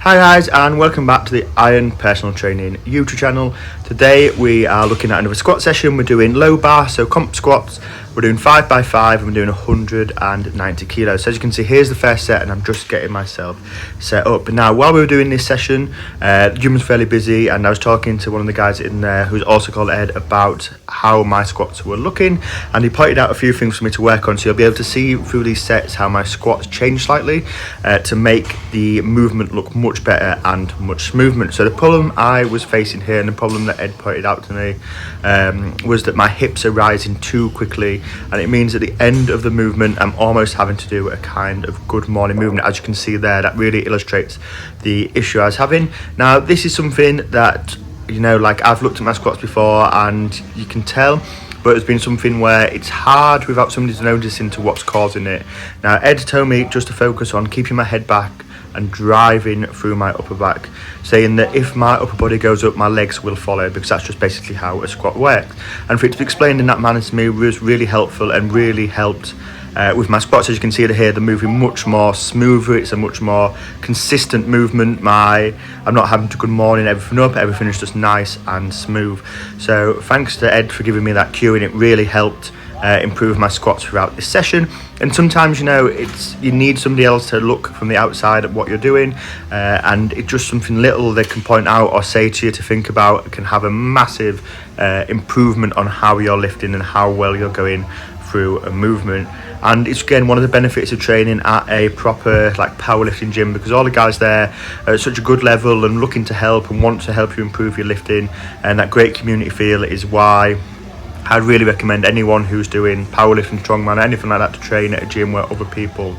Hi guys, and welcome back to the Iron Personal Training YouTube channel. Today we are looking at another squat session. We're doing low bar, so comp squats. We're doing 5x5 and we're doing 190 kilos. So as you can see, here's the first set and I'm just getting myself set up. Now, while we were doing this session, the gym was fairly busy and I was talking to one of the guys in there who's also called Ed about how my squats were looking, and he pointed out a few things for me to work on. So you'll be able to see through these sets how my squats change slightly to make the movement look much better and much smoother. So the problem I was facing here, and the problem that Ed pointed out to me, was that my hips are rising too quickly, and it means at the end of the movement I'm almost having to do a kind of good morning movement. As you can see there, that really illustrates the issue I was having. Now, this is something that, you know, like I've looked at my squats before and you can tell, but it's been something where it's hard without somebody noticing to what's causing it. Now, Ed told me just to focus on keeping my head back and driving through my upper back, saying that if my upper body goes up, my legs will follow, because that's just basically how a squat works. And for it to be explained in that manner to me was really helpful and really helped with my squats. As you can see here, they're moving much more smoother. It's a much more consistent movement. I'm not having to good morning everything up, everything is just nice and smooth. So thanks to Ed for giving me that cue, and it really helped improve my squats throughout this session. And sometimes, you know, you need somebody else to look from the outside at what you're doing, and it's just something little they can point out or say to you to think about can have a massive improvement on how you're lifting and how well you're going through a movement. And it's again one of the benefits of training at a proper like powerlifting gym, because all the guys there are at such a good level and looking to help and want to help you improve your lifting, and that great community feel is why I'd really recommend anyone who's doing powerlifting, strongman, anything like that, to train at a gym where other people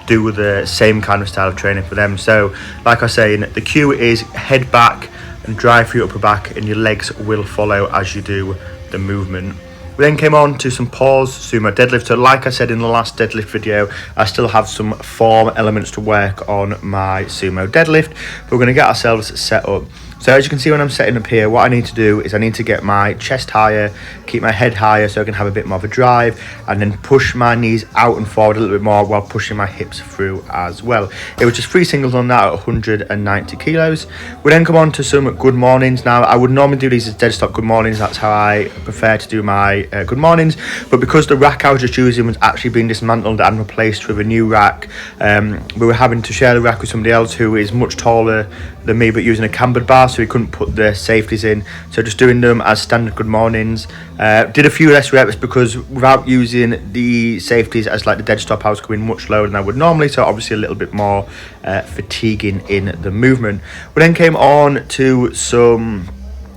do the same kind of style of training for them. So like I say, the cue is head back and drive through your upper back, and your legs will follow as you do the movement. We then came on to some pause sumo deadlift. So like I said in the last deadlift video, I still have some form elements to work on my sumo deadlift, but we're going to get ourselves set up. So as you can see, when I'm setting up here, what I need to do is I need to get my chest higher, keep my head higher so I can have a bit more of a drive, and then push my knees out and forward a little bit more while pushing my hips through as well. It was just 3 singles on that at 190 kilos. We then come on to some good mornings. Now, I would normally do these as dead stock good mornings. That's how I prefer to do my good mornings. But because the rack I was just using was actually being dismantled and replaced with a new rack, we were having to share the rack with somebody else who is much taller than me but using a cambered bar, so we couldn't put the safeties in. So just doing them as standard good mornings. Did a few less reps because without using the safeties as like the dead stop, I was coming much lower than I would normally, so obviously a little bit more fatiguing in the movement. We then came on to some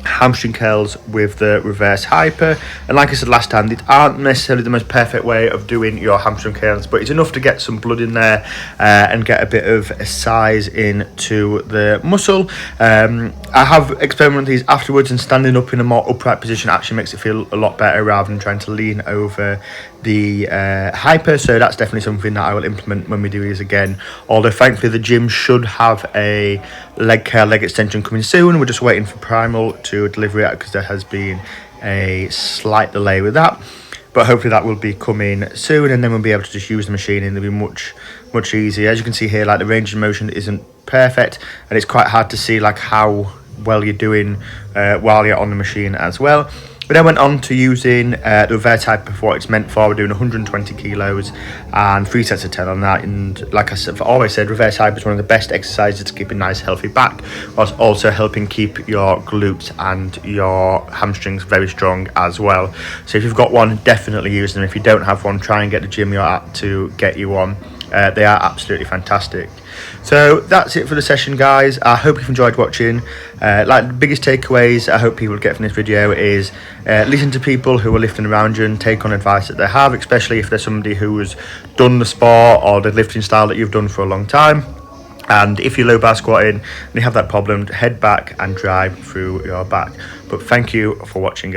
hamstring curls with the reverse hyper, and like I said last time, these aren't necessarily the most perfect way of doing your hamstring curls, but it's enough to get some blood in there and get a bit of a size into the muscle. I have experimented with these afterwards, and standing up in a more upright position actually makes it feel a lot better rather than trying to lean over the hyper. So that's definitely something that I will implement when we do these again, although thankfully the gym should have a leg curl leg extension coming soon. We're just waiting for Primal to deliver it because there has been a slight delay with that, but hopefully that will be coming soon, and then we'll be able to just use the machine and it'll be much easier. As you can see here, like the range of motion isn't perfect, and it's quite hard to see like how well you're doing while you're on the machine as well. We then went on to using the reverse hyper for what it's meant for. We're doing 120 kilos and 3 sets of 10 on that. And like I've always said, reverse hyper is one of the best exercises to keep a nice healthy back, whilst also helping keep your glutes and your hamstrings very strong as well. So if you've got one, definitely use them. If you don't have one, try and get the gym you're at to get you one. They are absolutely fantastic. So that's it for the session, guys. I hope you've enjoyed watching. Like the biggest takeaways I hope people get from this video is listen to people who are lifting around you and take on advice that they have, especially if there's somebody who has done the sport or the lifting style that you've done for a long time. And if you're low bar squatting and you have that problem, head back and drive through your back. But thank you for watching, guys.